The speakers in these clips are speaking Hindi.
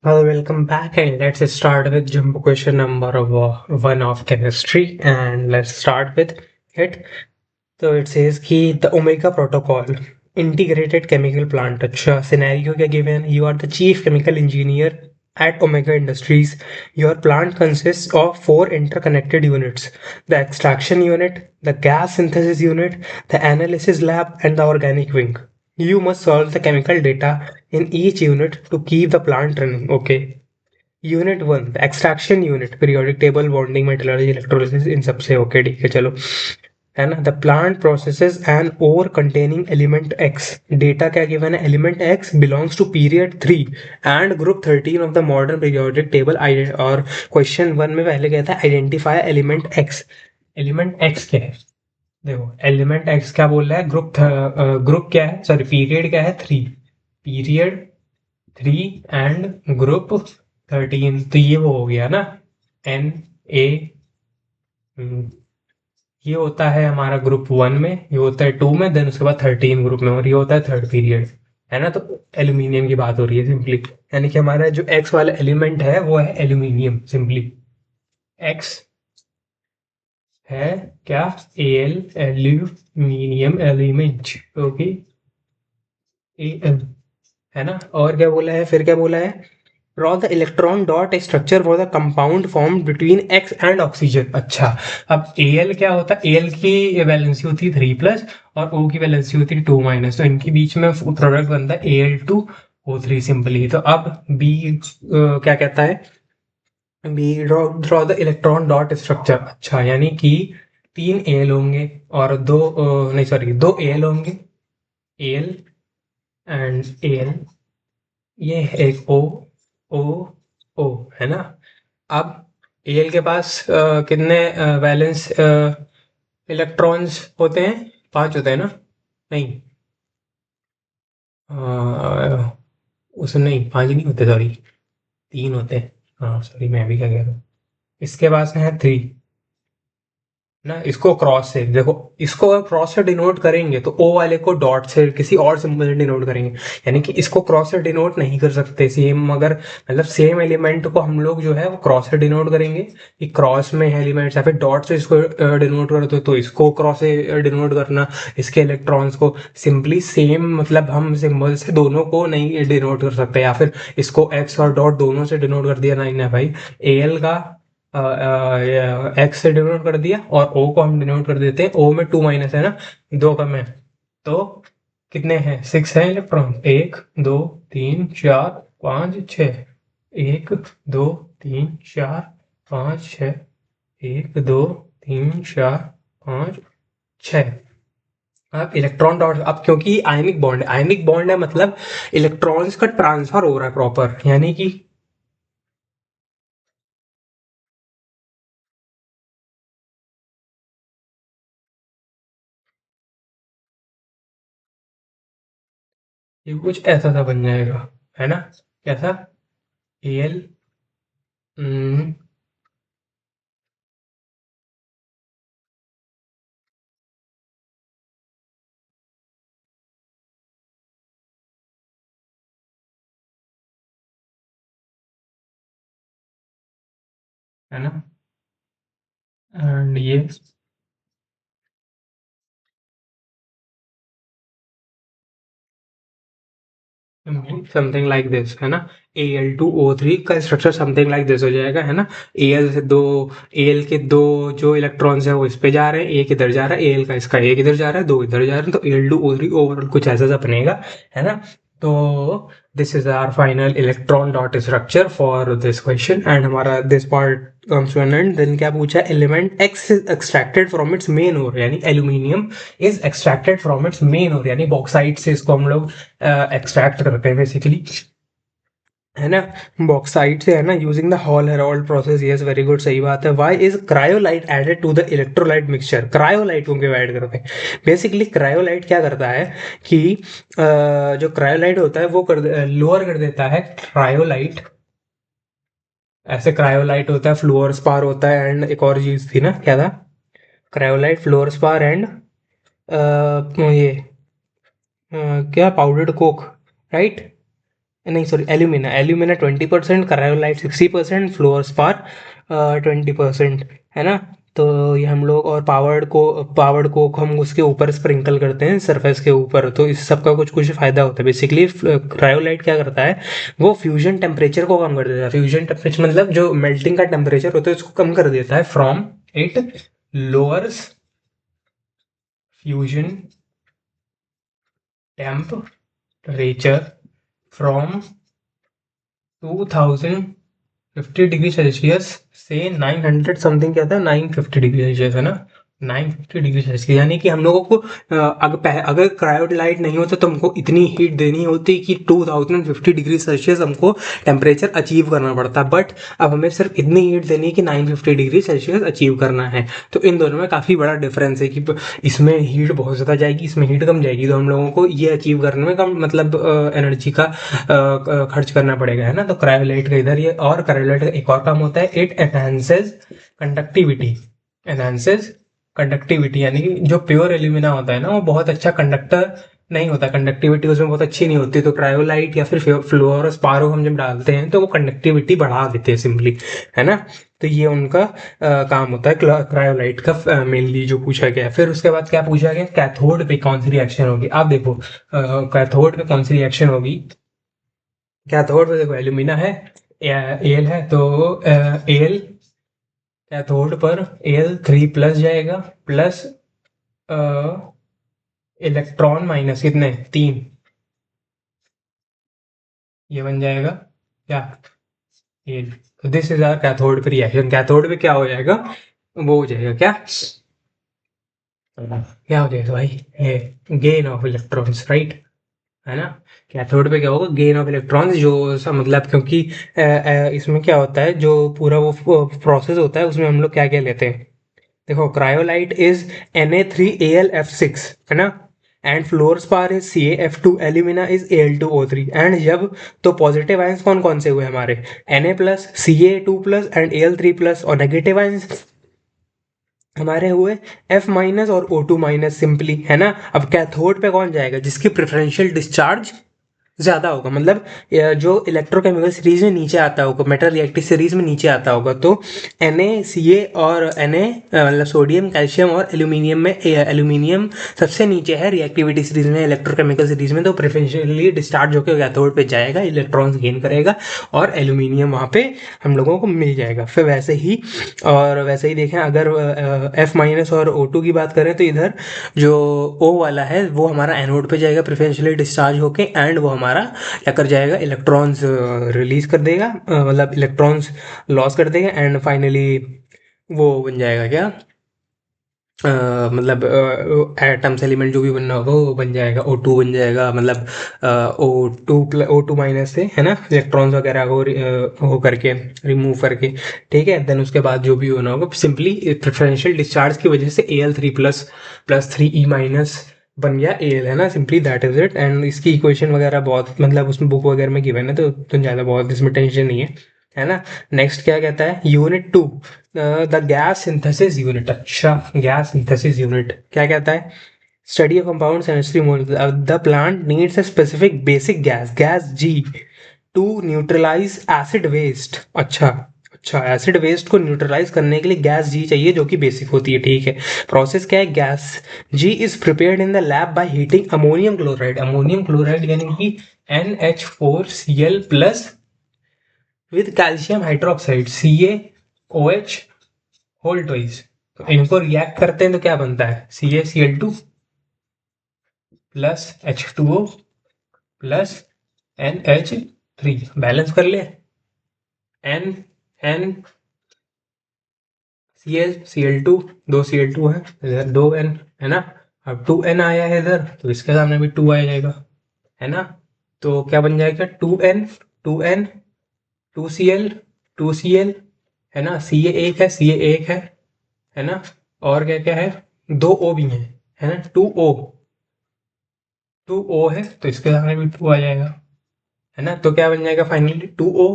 Welcome back, and let's start with jumbo question number one of chemistry, and let's start with it. So it says कि the Omega Protocol integrated chemical plant. अच्छा scenario क्या given? You are the chief chemical engineer at Omega Industries. Your plant consists of four interconnected units: the extraction unit, the gas synthesis unit, the analysis lab, and the organic wing. You must solve the chemical data in each unit to keep the plant running. Okay. Unit one extraction unit periodic table bonding metallurgy electrolysis इन सबसे ओके ठीक है चलो है ना the plant processes an ore containing element X data क्या गिवन है element X belongs to period 3 and group 13 of the modern periodic table और क्वेश्चन वन में पहले कहता है आइडेंटिफाई एलिमेंट एक्स क्या है देखो एलिमेंट एक्स क्या बोल रहा है ग्रुप क्या है सॉरी पीरियड क्या है 3 पीरियड 3 एंड ग्रुप 13 तो ये वो हो गया ना एन ए ये होता है हमारा ग्रुप 1 में ये होता है 2 में देन उसके बाद 13 ग्रुप में और ये होता है थर्ड पीरियड है ना तो एल्यूमिनियम की बात हो रही है सिंपली यानी कि हमारा जो एक्स वाला एलिमेंट है वो है एल्यूमिनियम सिंपली एक्स है क्या L aluminium element okay A L है ना और क्या बोला है फिर क्या बोला है draw the electron dot structure for the compound form between x and oxygen अच्छा अब एल क्या होता है एल की वैलेंसी होती है 3+ और ओ की वैलेंसी होती है 2- तो इनके बीच में प्रोडक्ट बनता है Al2O3 सिंपली तो अब बी क्या कहता है B draw the electron dot structure अच्छा यानी कि 3 एल होंगे और दो नहीं सॉरी 2 एल होंगे एल एंड एल ये एक ओ ओ है ना अब एल के पास कितने वैलेंस इलेक्ट्रॉन्स होते हैं 5 होते हैं ना नहीं उस नहीं 5 नहीं होते सॉरी 3 होते हैं हाँ सॉरी मैं भी क्या कह रहा हूँ इसके पास है 3 ना इसको क्रॉस से देखो इसको अगर क्रॉस से डिनोट करेंगे तो ओ वाले को डॉट से किसी और सिंबल से डिनोट करेंगे यानी कि इसको क्रॉस से डिनोट नहीं कर सकते सेम अगर मतलब सेम एलिमेंट को हम लोग जो है वो क्रॉस से डिनोट करेंगे कि क्रॉस में एलिमेंट्स या फिर डॉट से इसको डिनोट करते हो तो इसको क्रॉस से डिनोट करना इसके इलेक्ट्रॉन्स को सिंपली सेम मतलब हम सिंबल से दोनों को नहीं डिनोट कर सकते या फिर इसको एक्स और डॉट दोनों से डिनोट कर दिया नहीं ना भाई एल का एक्स से डिनोट कर दिया और ओ को हम डिनोट कर देते हैं ओ में 2- है ना 2 कम है तो कितने हैं 6 है इलेक्ट्रॉन 1 2 3 4 5 6 1 2 3 4 5 6 1 2 3 4 5 6 अब इलेक्ट्रॉन डॉट अब क्योंकि आयनिक बॉन्ड है मतलब इलेक्ट्रॉन्स का ट्रांसफर हो रहा है प्रॉपर यानी कि ये कुछ ऐसा सा बन जाएगा है ना कैसा एल है ना एंड ये समथिंग लाइक दिस है ना Al2O3 का स्ट्रक्चर समथिंग लाइक दिस हो जाएगा है ना Al से दो Al के दो जो इलेक्ट्रॉन्स है वो इस पे जा रहे हैं एक इधर जा रहा है Al का इसका एक इधर जा रहा है दो इधर जा रहे हैं तो Al2O3 ओवरऑल कुछ ऐसा सा बनेगा है ना तो this is our final electron dot structure for this question and हमारा this part comes to N and then क्या पूछा element X is extracted from its main ore यानी aluminium is extracted from its main ore यानी बॉक्साइट से इसको हम लोग एक्सट्रैक्ट करते हैं बेसिकली है ना बॉक्साइट से है ना using the Hall Heroult process yes very good सही बात है why is cryolite added to the electrolyte mixture cryolite क्यों ऐड करते हैं बेसिकली क्रायोलाइट क्या करता है कि जो क्रायोलाइट होता है वो लोअर कर देता है क्रायोलाइट ऐसे क्रायोलाइट होता है फ्लोर स्पार होता है एंड एक और चीज थी ना क्या था क्रायोलाइट फ्लोर स्पार एंड ये क्या पाउडर्ड कोक राइट नहीं सॉरी, एल्यूमिना, एल्यूमिना 20%, क्रायोलाइट 60%, फ्लोरोस्पार 20%, है ना। तो ये हम लोग, और पावर्ड को हम उसके ऊपर स्प्रिंकल करते हैं सरफेस के ऊपर, तो इस सब का कुछ कुछ फायदा होता है। बेसिकली क्रायोलाइट क्या करता है, वो फ्यूजन टेम्परेचर को कम कर देता है। फ्यूजन टेम्परेचर मतलब जो मेल्टिंग का टेम्परेचर होता है उसको कम कर देता है। From it lowers fusion temperature from 2050 degree Celsius से 900 समथिंग, क्या था, 950 डिग्री सेल्सियस, है ना। 950 डिग्री सेल्सियस, यानी कि हम लोगों को अगर क्रायोलाइट नहीं होता तो हमको इतनी हीट देनी होती कि 2050 डिग्री सेल्सियस हमको टेम्परेचर अचीव करना पड़ता। बट अब हमें सिर्फ इतनी हीट देनी है कि 950 डिग्री सेल्सियस अचीव करना है। तो इन दोनों में काफ़ी बड़ा डिफरेंस है कि इसमें हीट बहुत ज़्यादा जाएगी, इसमें हीट कम जाएगी। तो हम लोगों को ये अचीव करने में कम मतलब एनर्जी का खर्च करना पड़ेगा, है ना। तो क्रायोलाइट का इधर ये, और क्रायोलाइट का एक और काम होता है, it enhances conductivity. Enhances conductivity यानी कि जो प्योर एल्यूमिना होता है ना, वो बहुत अच्छा कंडक्टर नहीं होता, कंडक्टिविटी उसमें बहुत अच्छी नहीं होती। तो क्रायोलाइट या फिर फ्लोरोस्पारो हम जब डालते हैं तो वो कंडक्टिविटी बढ़ा देते हैं सिंपली, है ना। तो ये उनका काम होता है क्रायोलाइट का, मेनली जो पूछा गया। फिर उसके बाद क्या पूछा गया, कैथोड पे कौन सी रिएक्शन होगी। आप देखो कैथोड पे कौन सी रिएक्शन होगी। कैथोड पे देखो एल्यूमिना है, एल है, तो एल कैथोड पर Al3+ जाएगा, प्लस इलेक्ट्रॉन माइनस कितने, 3, ये बन जाएगा क्या, एल। तो दिस इज आवर कैथोड पे रिएक्शन। कैथोड पे क्या हो जाएगा, वो हो जाएगा क्या, क्या हो जाएगा भाई, ये गेन ऑफ इलेक्ट्रॉन्स, राइट, है ना। कैथोड पे क्या होगा, गेन ऑफ इलेक्ट्रॉन्स, जो मतलब क्योंकि इसमें क्या होता है, जो पूरा वो प्रोसेस होता है उसमें हम लोग क्या क्या लेते हैं। देखो क्रायोलाइट इज Na3Al(F6), है ना, and fluorspar is CaF2, alumina is Al2O3। And जब तो पॉजिटिव आयंस कौन कौन से हुए हमारे, Na+, Ca2+ एंड Al3+, और नेगेटिव आयंस हमारे हुए F- और O2-, सिंपली, है ना। अब कैथोड पे कौन जाएगा, जिसकी प्रेफरेंशियल डिस्चार्ज ज़्यादा होगा, मतलब जो इलेक्ट्रोकेमिकल सीरीज में नीचे आता होगा, मेटल रिएक्टिव सीरीज में नीचे आता होगा, तो Na, Ca और Na मतलब सोडियम, कैल्शियम और एल्यूमिनियम में, एल्यूमिनियम सबसे नीचे है रिएक्टिविटी सीरीज में, इलेक्ट्रोकेमिकल सीरीज में। तो प्रेफरेंशियली डिस्चार्ज होकर कैथोड पे जाएगा, इलेक्ट्रॉन्स गेन करेगा, और एल्यूमिनियम वहाँ पे हम लोगों को मिल जाएगा। फिर वैसे ही, और वैसे ही देखें, अगर F- और O2 की बात करें, तो इधर जो O वाला है वो हमारा एनोड पे जाएगा प्रेफरेंशियली डिस्चार्ज होके, एंड वो हमारा क्या कर जाएगा, इलेक्ट्रॉन्स रिलीज कर देगा, मतलब इलेक्ट्रॉन्स लॉस कर देगा, एंड फाइनली वो बन जाएगा क्या, मतलब एटम्स एलिमेंट जो भी बनना होगा वो बन जाएगा, O2 बन जाएगा, मतलब O2 माइनस से, है ना, इलेक्ट्रॉन्स वगैरह हो करके रिमूव करके, ठीक है। देन उसके बाद जो भी होना होगा, सिंपली प्रेफरेंशियल डिस्चार्ज की वजह से Al3+ 3E- बन गया Al, है ना। Simply that is it. And इसकी इक्वेशन वगैरह बहुत, मतलब उसमें बुक वगैरह में गिवन है, तो ज़्यादा बहुत इसमें टेंशन नहीं है ना। नेक्स्ट क्या कहता है, unit 2, the gas synthesis unit. अच्छा, गैस सिंथेसिस यूनिट क्या कहता है, study of compounds and the plant needs a specific basic gas G to neutralize acid waste. अच्छा, अच्छा, एसिड वेस्ट को न्यूट्रलाइज करने के लिए गैस जी चाहिए, जो कि बेसिक होती है, ठीक है। प्रोसेस क्या है, gas G is prepared in the lab by heating ammonium chloride. Ammonium chloride यानी कि NH4Cl+ with calcium hydroxide CaOH whole twice. तो इनको रिएक्ट करते हैं तो क्या बनता है, CaCl2 plus H2O plus NH3। Balance कर ले, N N Cl, Cl2, दो Cl2 है इधर, दो N, है ना। अब 2N आया है इधर, तो इसके सामने भी 2 आ जाएगा, है ना। तो क्या बन जाएगा, 2N 2Cl 2Cl, है ना। Ca एक है ना। और क्या क्या है, दो O भी है ना, 2O है, तो इसके सामने भी 2 आ जाएगा, है ना। तो क्या बन जाएगा फाइनली, 2O,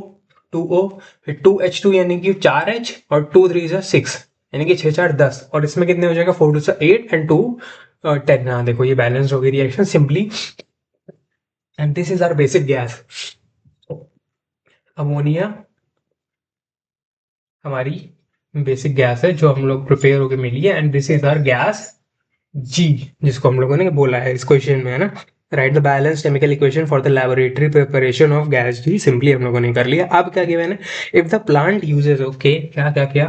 फिर 2H2 यानी कि 4H, और 2 3 6 यानी कि 6 4 10, और इसमें कितने हो जाएगा, 4 2 8 एंड 2 10। हाँ देखो, ये बैलेंस हो गई reaction simply, and this is our basic gas. Ammonia हमारी बेसिक गैस है जो हम लोग प्रिपेयर होके मिली है, and this is our gas G, जिसको हम लोगों ने बोला है इस क्वेश्चन में, है ना। Write the balance chemical equation for the laboratory preparation of gas G, simply हम लोगों ने कर लिया। अब क्या गिवन है, if the plant uses, okay, क्या क्या क्या,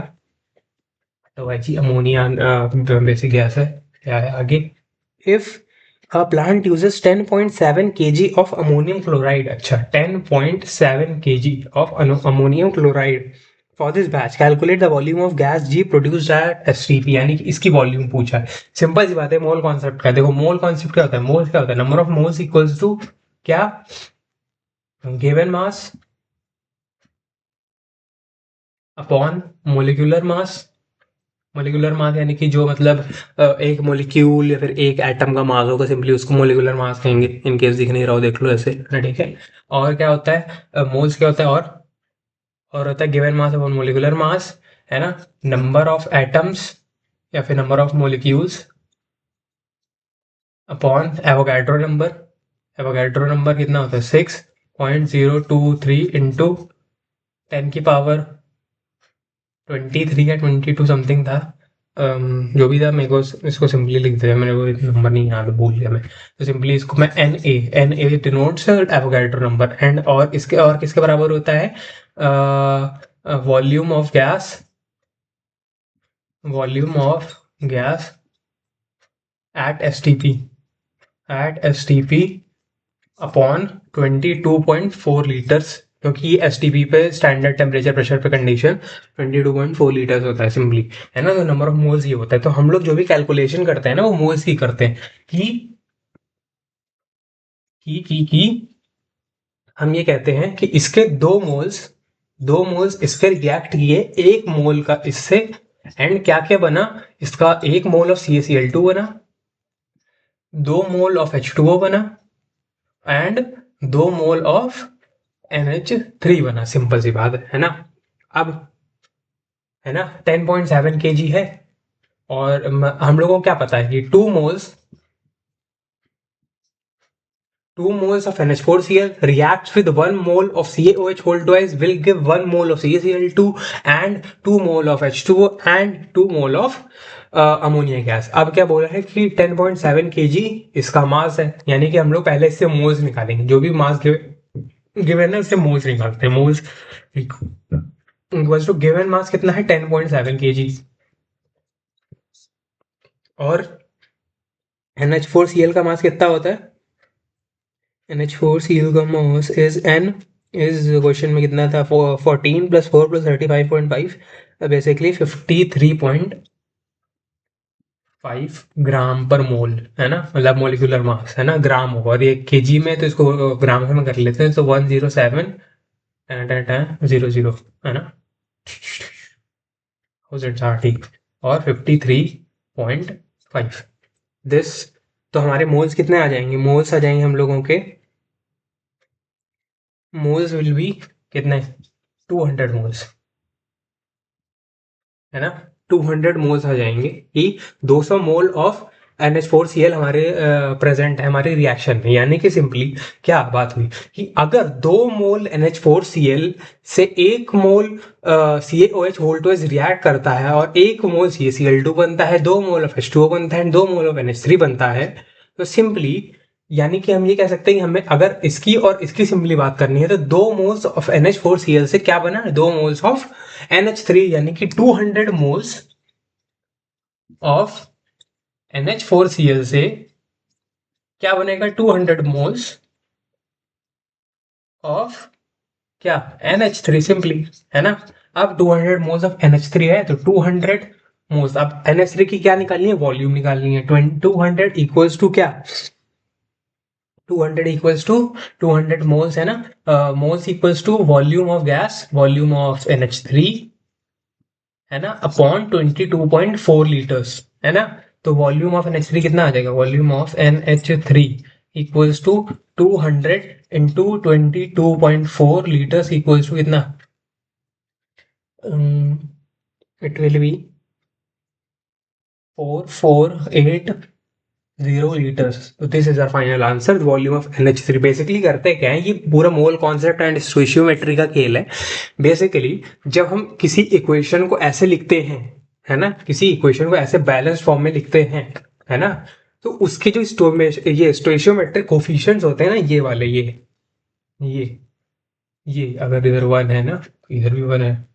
तो भाई जी अमोनिया बेसिक गैस है, क्या है आगे, if a plant uses 10.7 kg of ammonium chloride, अच्छा 10.7 kg of ammonium chloride for this batch, calculate the volume of gas G produced at STP, यानी कि इसकी वॉल्यूम पूछा है। सिंपल सी बात है, मोल कॉन्सेप्ट का। देखो मोल कॉन्सेप्ट क्या होता है, मोल क्या होता है, number of moles equals to क्या, given mass upon molecular mass. Molecular mass यानी कि जो मतलब एक मोलिक्यूल या फिर एक एटम का मास होगा, सिंपली उसको मोलिकुलर मास कहेंगे। इन केस दिख नहीं रहा हो देख लो ऐसे, ठीक है। और क्या होता है, मोल्स क्या होता है, और होता है गिवन मास अपॉन मोलिकुलर मास, है ना। नंबर ऑफ एटम्स या फिर number of molecules upon Avogadro number. Avogadro number कितना होता है, 6.023 इंटू 10 की पावर 23 या 22 समथिंग था। जो भी था, मेरे को इसको सिंपली लिख दिया, मेरे को नंबर नहीं याद, भूल गया मैं। तो सिंपली इसको मैं N A denotes Avogadro number, and और इसके और किसके बराबर होता है, volume of gas, volume of gas at S T P upon 22.4 litres, क्योंकि ये एस पे स्टैंडर्ड टेम्परेचर प्रेशर पे कंडीशन 22.4 लीटर्स होता है सिंपली, है ना। तो नंबर ऑफ मोल्स ये होता है। तो हम लोग जो भी कैलकुलेशन करते हैं ना, वो मोल्स की करते हैं कि की हम ये कहते हैं कि इसके दो मोल्स इसके रिएक्ट किए एक मोल का इससे, एंड क्या क्या बना, इसका एक मोल ऑफ CaCl2 बना, 2 मोल ऑफ H2O बना, एंड 2 मोल ऑफ NH3 बना। सिंपल सी बात है ना। अब, है ना, 10.7 kg है, और हम लोगों को क्या पता है कि 2 moles of NH4Cl reacts with 1 mole of CaOH whole twice will give 1 mole of CaCl2 and 2 mole of H2O and 2 mole of ammonia gas. अब क्या बोला है कि 10.7 kg इसका मास है, यानी कि हम लोग पहले इससे मोल्स निकालेंगे, जो भी मास गिवन है उससे मोल्स निकालते हैं। Moles equals to given mass कितना है, 10.7 kg, और NH4Cl का मास कितना होता है, NH4Cl का मास इज क्वेश्चन में कितना था, 14 + 4 + 35.5, बेसिकली 53.5 ग्राम पर मोल, है ना, मतलब मोलिकुलर मास, है ना, ग्राम होगा, और ये केजी में, तो इसको ग्राम में कर लेते हैं, तो 107.00, है ना, ठीक, और 53.5 दिस। तो हमारे मोल्स कितने आ जाएंगे, मोल्स आ जाएंगे हम लोगों के, मोल्स विल बी कितने, 200 मोल्स, है ना। 200 मोल्स आ जाएंगे कि 200 मोल ऑफ NH4Cl हमारे प्रेजेंट है हमारे रिएक्शन में, यानी कि सिंपली क्या बात हुई कि अगर 2 मोल NH4Cl से 1 मोल CaOH वोल्टेज रिएक्ट करता है, और 1 मोल CaCl2 बनता है, 2 मोल ऑफ H2O बनता है, 2 मोल ऑफ NH3 बनता है, तो सिंपली, यानी कि हम ये कह सकते हैं कि हमें अगर इसकी और इसकी सिंपली बात करनी है, तो 2 मोल्स ऑफ NH4Cl से क्या बना, 2 मोल्स ऑफ NH3, यानी कि 200 मोल्स ऑफ NH4Cl से क्या बनेगा, 200 मोल्स ऑफ क्या, NH3 सिंपली, है ना। अब 200 मोल्स ऑफ NH3 है, तो 200 मोल्स, अब NH3 की क्या निकालनी है, वॉल्यूम निकालनी है। 200 इक्वल्स टू क्या, 200 इक्वल्स टू 200 मोल्स, है ना, moles equals to volume of gas, volume of NH3, है ना, अपॉन 22.4 लीटर्स, है ना। तो वॉल्यूम ऑफ NH3 कितना आ जाएगा, volume of NH3 equals to 200 into 22.4 litres equals to कितना, इट विल बी 4480 0 लीटर्स। तो this is our final answer, volume of NH3। Basically करते क्या है, ये पूरा मोल कॉन्सेप्ट एंड स्टोइशियोमेट्री का खेल है। बेसिकली जब हम किसी इक्वेशन को ऐसे लिखते हैं, है ना, किसी इक्वेशन को ऐसे बैलेंस फॉर्म में लिखते हैं, है ना, तो उसके जो ये स्टोइशियोमेट्रिक कोफिशिएंट्स होते हैं ना, ये वाले, ये ये अगर इधर 1 है ना, इधर भी 1 है,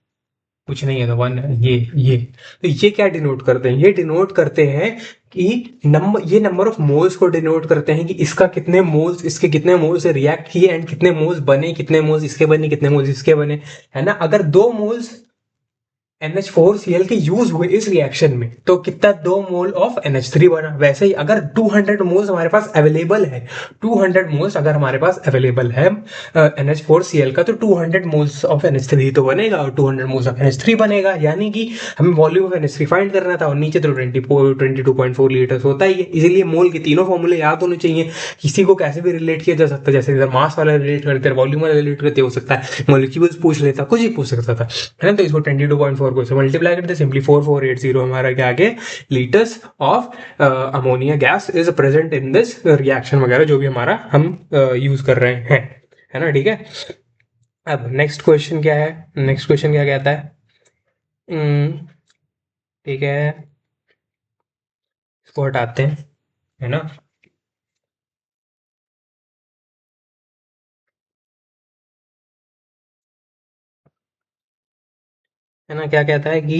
कुछ नहीं है तो 1 है, ये तो ये क्या डिनोट करते हैं, ये डिनोट करते हैं कि नंबर, ये नंबर ऑफ मोल्स को डिनोट करते हैं कि इसका कितने मोल्स, इसके कितने मोल्स से रिएक्ट किए एंड कितने मोल्स बने, कितने मोल्स इसके बने, कितने मोल्स इसके बने, है ना। अगर 2 मोल्स NH4Cl के यूज हुए इस रिएक्शन में तो कितना, 2 मोल ऑफ NH3 बना। वैसे ही अगर 200 मोल्स हमारे पास अवेलेबल है, 200 मोल्स अगर हमारे पास अवेलेबल है NH4Cl का, तो 200 मोल्स ऑफ NH3 तो बनेगा और 200 मोल्स ऑफ NH3 बनेगा। यानी कि हमें वॉल्यूम ऑफ NH3 फाइंड करना था और नीचे तो 22.4 लीटर्स होता ही है। इसीलिए मोल के तीनों फॉर्मूले याद होने चाहिए। किसी को कैसे भी रिलेट किया जा सकता है, जैसे इधर मास वाला रिलेट करते हैं, वॉल्यूम वाला रिलेट करते हो सकता है, मॉलिक्यूल्स पूछ लेता, कुछ ही पूछ सकता था, है ना। तो इसको 22.4 को से मल्टीप्लाई करते, सिंपली 4480 हमारा क्या आ गया, litres of ammonia gas is present in this reaction वगैरह जो भी हमारा हम यूज कर रहे हैं, है ना। ठीक है, अब नेक्स्ट क्वेश्चन क्या है, नेक्स्ट क्वेश्चन क्या कहता है, ठीक है, इसको हटाते हैं, है ना। है ना, क्या कहता है कि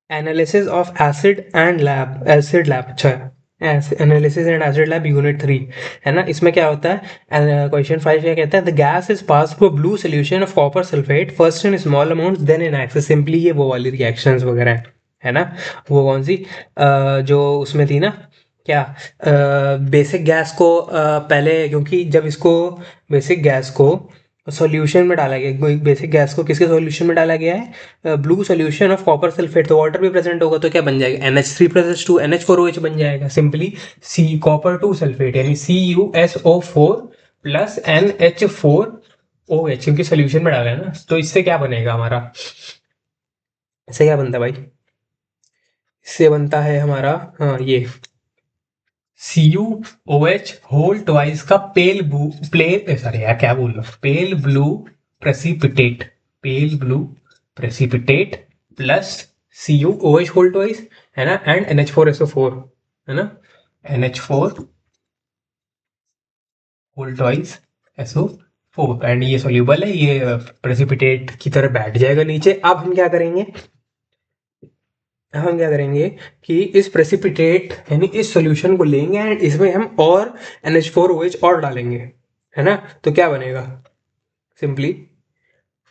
एनालिसिस ऑफ एसिड लैब, अच्छा, analysis and acid lab unit 3, है ना। इसमें क्या होता है, क्वेश्चन 5 क्या कहता है, the gas is pass through blue solution of copper sulphate first in small amount then in excess. Simply ये वो वाली रिएक्शंस वगैरह है ना। वो कौन सी, जो उसमें थी ना, क्या, बेसिक गैस को पहले, क्योंकि जब इसको बेसिक गैस को सॉल्यूशन में डाला गया, बेसिक गैस को किसके सॉल्यूशन में डाला गया है, blue solution of copper sulphate, तो वाटर भी प्रेजेंट होगा तो क्या बन जाएगा, NH3 प्लस 2 NH4OH बन जाएगा। सिंपली सी कॉपर 2 सल्फेट यानी CuSO4 प्लस NH4OH, क्योंकि सोल्यूशन में डाला है ना, तो इससे क्या बनेगा हमारा, इससे क्या बनता है भाई, इससे बनता है हमारा, हाँ ये CuOH होल ट्वाइस का पेल ब्लू, सॉरी यार क्या बोल रहा हूँ, pale blue precipitate, pale blue precipitate plus CuOH whole twice, है ना, एंड NH4SO4, है ना, NH4 whole twice SO4, and ये सोल्यूबल है, ये प्रेसिपिटेट की तरह बैठ जाएगा नीचे। अब हम क्या करेंगे, हम क्या करेंगे कि इस प्रेसिपिटेट यानी इस सॉल्यूशन को लेंगे एंड इसमें हम और NH4OH और डालेंगे, है ना। तो क्या बनेगा, सिंपली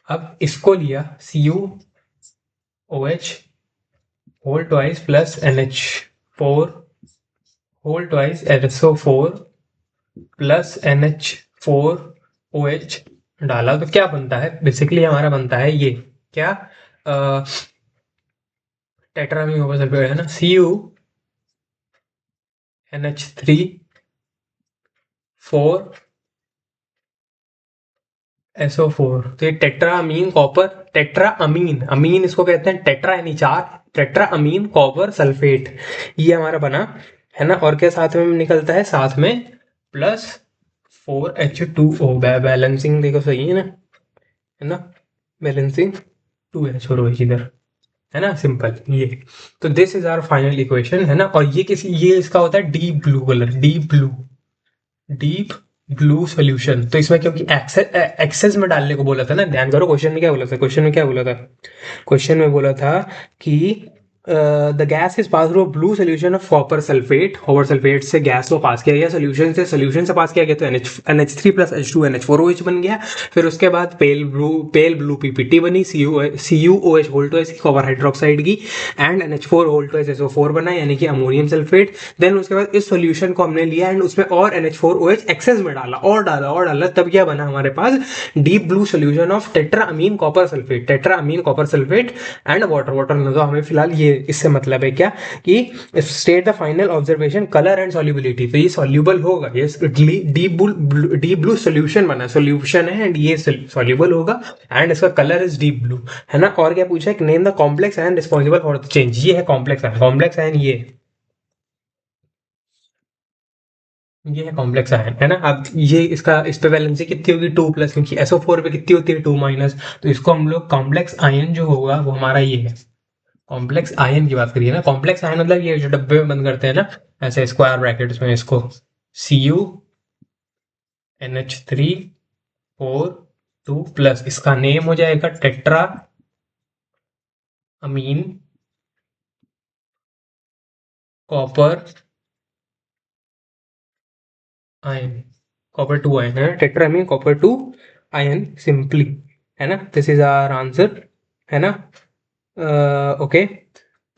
अब इसको लिया CuOH whole twice plus NH4 whole twice SO4 plus NH4OH डाला, तो क्या बनता है, बेसिकली हमारा बनता है ये क्या, टेट्रामीन होगा सल्फेट, है ना, CuNH3 4 SO4, तो ये tetra amine copper, tetra amine, अमीन इसको कहते हैं, टेट्रा यानी 4, टेट्रा अमीन कॉपर सल्फेट, ये हमारा बना, है ना। और क्या साथ में निकलता है, साथ में प्लस 4H2O, बैलेंसिंग देखो सही है ना, बैलेंसिंग 2H और OH इधर, है ना, सिंपल ये। तो this is our final equation, है ना। और ये किसी, ये इसका होता है deep blue colour, deep blue solution. तो इसमें क्योंकि एक्सेस में डालने को बोला था ना, ध्यान करो क्वेश्चन में क्या बोला था, क्वेश्चन में क्या बोला था, क्वेश्चन में बोला था कि the gas is pass through blue solution of copper sulphate, copper sulphate से गैस को पास किया गया सोल्यूशन से पास किया गया, तो NH3 प्लस H2 NH4OH बन गया। फिर उसके बाद पेल ब्लू PPT बनी, CuOH होल ट्वाइस की कॉपर हाइड्रोक्साइड की, and NH4 whole twice SO4 बना, यानी कि अमोनियम सल्फेट। देन उसके बाद इस सोल्यूशन को हमने लिया एंड उसमें और NH4OH एक्सेस में डाला, और डाला, तब क्या बना हमारे पास, deep blue solution of tetra amine copper sulphate and water. तो हमें फिलहाल ये इससे मतलब है क्या कि state the final observation colour and solubility, तो ये सॉल्युबल होगा, ये डीप ब्लू सॉल्यूशन बना, सॉल्यूशन है एंड ये सॉल्युबल होगा एंड इसका कलर इज डीप ब्लू, है ना। और क्या पूछा है, name the complex ion responsible for the change, ये है कॉम्प्लेक्स आयन, ये ये है कॉम्प्लेक्स आयन, है ना। अब ये इसका इस पे वैलेंसी कितनी होगी 2+, क्योंकि SO4 पे कितनी होती है 2-, तो इसको हम लोग कॉम्प्लेक्स आयन जो होगा वो हमारा ये है। कॉम्प्लेक्स आयन की बात करिए ना, कॉम्प्लेक्स आयन मतलब ये जो डब्बे में बंद करते हैं ना ऐसे स्क्वायर ब्रैकेट्स में, इसको CuNH3 4 2+, इसका नेम हो जाएगा tetra amine copper ion, copper 2 ion है, tetra amine copper 2 ion simply, है ना। दिस इज आवर आंसर, है ना। ओके,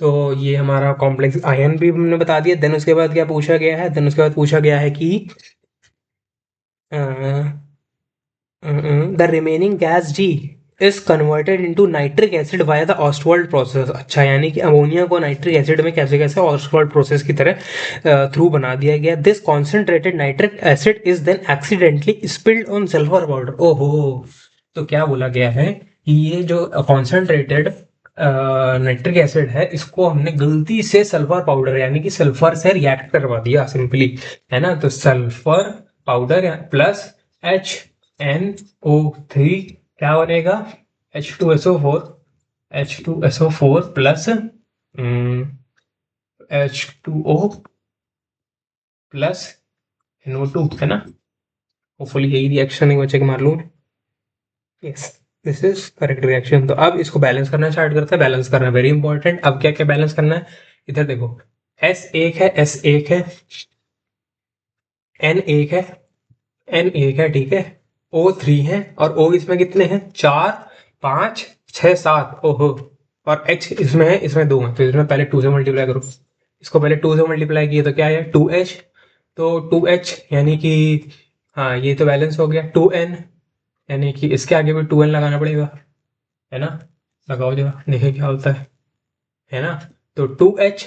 तो ये हमारा कॉम्प्लेक्स आयन भी हमने बता दिया। देन उसके बाद क्या पूछा गया है, देन उसके बाद पूछा गया है कि the remaining gas G is converted into nitric acid via the Ostwald process. अच्छा, यानी कि अमोनिया को नाइट्रिक एसिड में कैसे कैसे ऑस्टवाल्ड प्रोसेस की तरह थ्रू बना दिया गया। This concentrated nitric acid is then accidentally spilled on silver powder. ओहो, तो क्या बोला गया है कि ये जो कॉन्सेंट्रेटेड नाइट्रिक एसिड है इसको हमने गलती से सल्फर पाउडर यानी कि सल्फर से रिएक्ट करवा दिया सिंपली, है ना। तो सल्फर पाउडर प्लस HNO3 क्या बनेगा, H2SO4, H2SO4 plus H2O plus NO2, है ना। होपफुली यही रिएक्शन एक बच्चे के मार लूँ। Yes, this is correct reaction. तो अब इसको बैलेंस करना स्टार्ट करते हैं। बैलेंस करना वेरी इंपॉर्टेंट। अब क्या क्या बैलेंस करना है, इधर देखो, S1 है, S1 है, N1 है, N1 है, ठीक है, O3 है, और O इसमें कितने हैं 4 5 6 7, ओहो, और H इसमें है, इसमें 2 है, तो इसमें पहले 2 से मल्टीप्लाई करो। इसको पहले 2 से मल्टीप्लाई किया तो क्या है 2H, तो 2H यानी कि हाँ ये तो बैलेंस हो गया। 2N यानी कि इसके आगे भी 2N लगाना पड़ेगा, है ना। लगाओ जरा देखिए क्या होता है ना। तो 2H,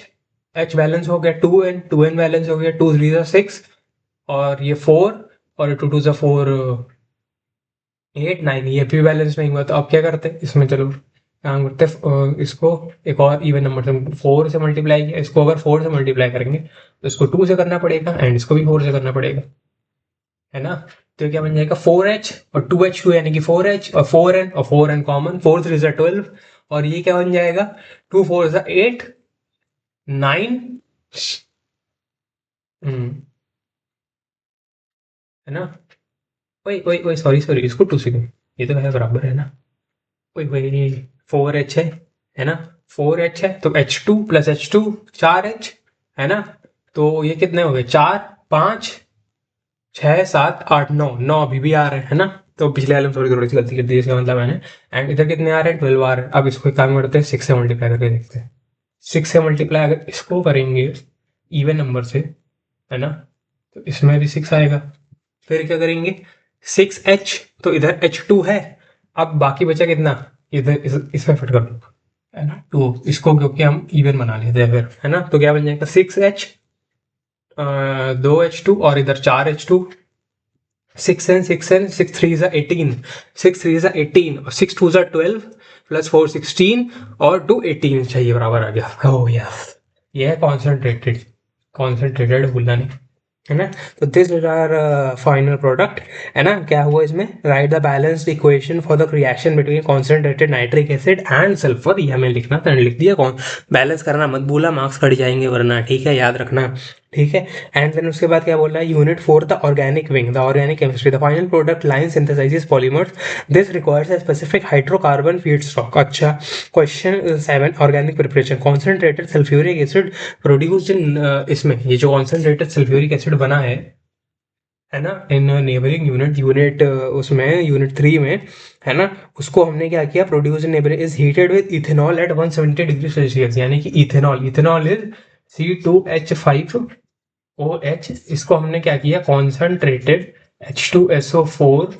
H बैलेंस हो गया, 2N बैलेंस हो गया, 2 3 6, और ये 4, और 2 2 4 8 9, ये भी बैलेंस नहीं हुआ। तो अब क्या करते हैं इसमें, चलो काम करते हैं, इसको एक और इवन नंबर से 4 से मल्टीप्लाई किया, इसको अगर 4 से मल्टीप्लाई करेंगे तो इसको 2 से करना पड़ेगा एंड इसको भी 4 से करना पड़ेगा, है ना। तो क्या बन जाएगा 4H और 2H2 यानी कि 4H और 4N, और 4N कॉमन, 4 3 12, और ये क्या बन जाएगा 2 4 8 9, है ना। वही वही वही, सॉरी सॉरी, इसको 2 से ये तो है बराबर, है ना। वही वही 4H है ना, 4H है, तो H2 प्लस H2 4H, है ना। तो ये कितने हो गए 4 5 6 7 8 9, 9 अभी भी आ रहे हैं ना। तो पिछले वाले में थोड़ी थोड़ी सी गलती कर दी, इसका मतलब मैंने। एंड इधर कितने आ रहे हैं 12 आ रहे हैं। अब इसको एक काम करते हैं 6 से मल्टीप्लाई करके देखते हैं। 6 से मल्टीप्लाई अगर इसको करेंगे इवन नंबर से, है ना, तो इसमें भी 6 आएगा। फिर क्या करेंगे 6H, तो इधर H2 है। अब बाकी बचा कितना, इधर इसमें फिट कर दो, है ना। तो इसको क्योंकि हम इवन बना लेते हैं फिर, है ना। तो क्या बन जाएगा 6H, 2H2, और इधर 4H2, 6N 6N, 6 3 18, 6 3 18, और 6 2 12 प्लस 4 16, और 2 18 चाहिए, बराबर आ गया। ओह यस, ये है कॉन्सेंट्रेटेड, कॉन्सेंट्रेटेड भूलना नहीं, है ना। तो this is our final product, है ना। क्या हुआ इसमें, write the balanced equation for the reaction between concentrated nitric acid and sulphur. ये हमें लिखना था, लिख दिया। कौन बैलेंस करना मत भूला, मार्क्स कट जाएंगे वरना, ठीक है, याद रखना, ठीक है। एंड देन उसके बाद क्या बोल रहा है, unit 4 the organic wing, the organic chemistry, the final product line synthesises polymers, this requires a specific hydrocarbon feedstock. अच्छा, question 7, organic preparation, concentrated sulphuric acid produced in, इसमें ये जो कॉन्सेंट्रेटेड सल्फ्यूरिक एसिड बना है ना, इन नेबरिंग यूनिट उसमें यूनिट 3 में, है ना, उसको हमने क्या किया, produce in neighbouring is heated with ethanol at 170 degree Celsius, यानी कि इथेनॉल, इथेनॉल इज C2H5OH, इसको हमने क्या किया कॉन्सेंट्रेटेड H2SO4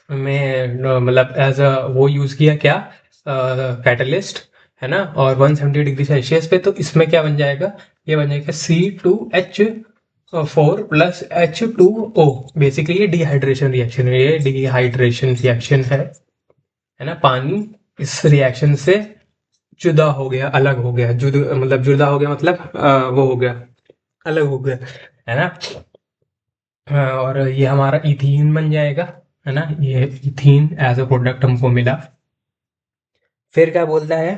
में, मतलब एज अ वो यूज किया क्या, कैटलिस्ट, है ना, और 170 डिग्री सेल्सियस पे। तो इसमें क्या बन जाएगा, ये बन जाएगा C2H4 प्लस H2O। बेसिकली ये डिहाइड्रेशन रिएक्शन है, ये डिहाइड्रेशन रिएक्शन है ना। पानी इस रिएक्शन से जुदा हो गया, अलग हो गया, मतलब जुदा हो गया मतलब वो हो गया, अलग हो गया, है ना। और ये हमारा इथीन बन जाएगा, है ना, ये इथीन एज अ प्रोडक्ट हमको मिला। फिर क्या बोलता है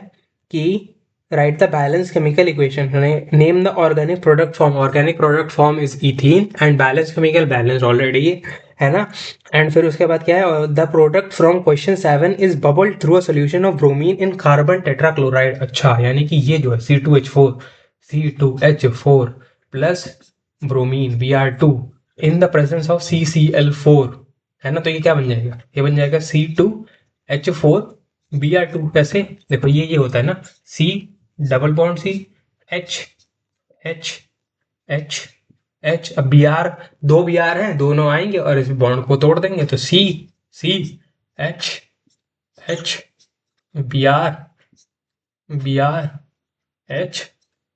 कि right the balance chemical equation, name the organic product form, organic product form is ethene and balance chemical balance already है ना। एंड फिर उसके बाद क्या है, the product from question 7 is bubbled through a solution of bromine in carbon tetrachloride. अच्छा, यानी कि ये जो है C2H4 plus bromine Br2 in the presence of CCl4, है ना। तो ये क्या बन जाएगा, ये बन जाएगा C2H4 Br2। कैसे, देखो ये होता है ना, C double bond C, H H H H, अब Br, दो Br हैं, दोनों आएंगे और इस बॉन्ड को तोड़ देंगे, तो C C H H Br Br H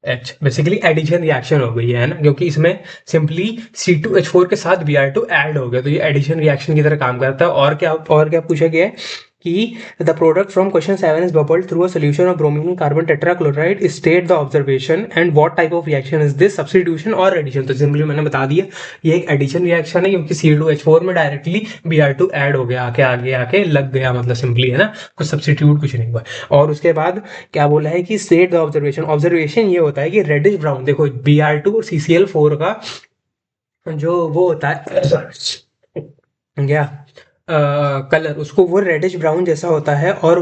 H, basically addition reaction हो गई है ना, क्योंकि इसमें सिंपली C2H4 के साथ Br2 ऐड हो गया, तो ये एडिशन रिएक्शन की तरह काम करता है। और क्या पूछा गया है कि the product from question 7 is bubbled through a solution of bromine carbon tetrachloride, state the observation and what type of reaction is this, substitution और एडिशन। तो सिंपली मैंने बता दिया ये एक एडिशन रिएक्शन है, क्योंकि C2H4 में डायरेक्टली Br2 ऐड हो गया, आगे आके लग गया, मतलब सिंपली, है ना, कुछ सब्स्टिट्यूट कुछ नहीं हुआ। और उसके बाद क्या बोला है कि स्टेट द ऑब्जर्वेशन, ऑब्जर्वेशन ये होता है कि रेडिश ब्राउन, देखो Br2 और CCl4 का जो वो होता है क्या कलर, उसको वो रेडिश ब्राउन जैसा होता है, और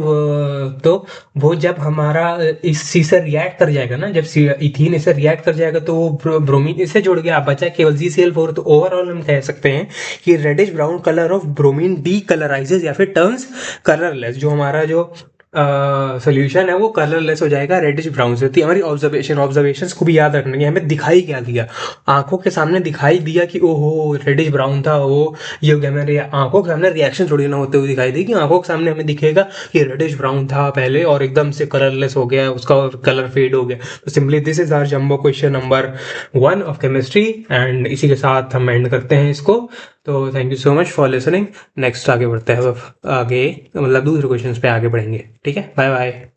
तो वो जब हमारा इसी से रिएक्ट कर जाएगा ना, जब इथीन इसे रिएक्ट कर जाएगा तो वो ब्रोमीन इसे जुड़ गया, बचा केवल CCl4। तो ओवरऑल हम कह सकते हैं कि reddish brown colour of bromine decolourises या फिर टर्न्स कलरलेस, जो हमारा जो सोल्यूशन है वो कलरलेस हो जाएगा रेडिश ब्राउन से। हमारी ऑब्जर्वेशंस को भी याद रखना है, हमें दिखाई क्या दिया, आंखों के सामने दिखाई दिया कि ओहो रेडिश ब्राउन था वो, ये हो गया। मेरे आंखों के सामने रिएक्शन थोड़ी ना होते हुए दिखाई दी, कि आंखों के सामने हमें दिखेगा कि रेडिश ब्राउन था पहले और एकदम से कलरलेस हो गया, उसका कलर फेड हो गया। तो simply this is our jumbo question number 1 of chemistry, and इसी के साथ हम एंड करते हैं इसको। तो thank you so much for listening. Next आगे बढ़ते हैं, आगे मतलब दूसरे क्वेश्चन पे आगे बढ़ेंगे, ठीक है, बाय बाय।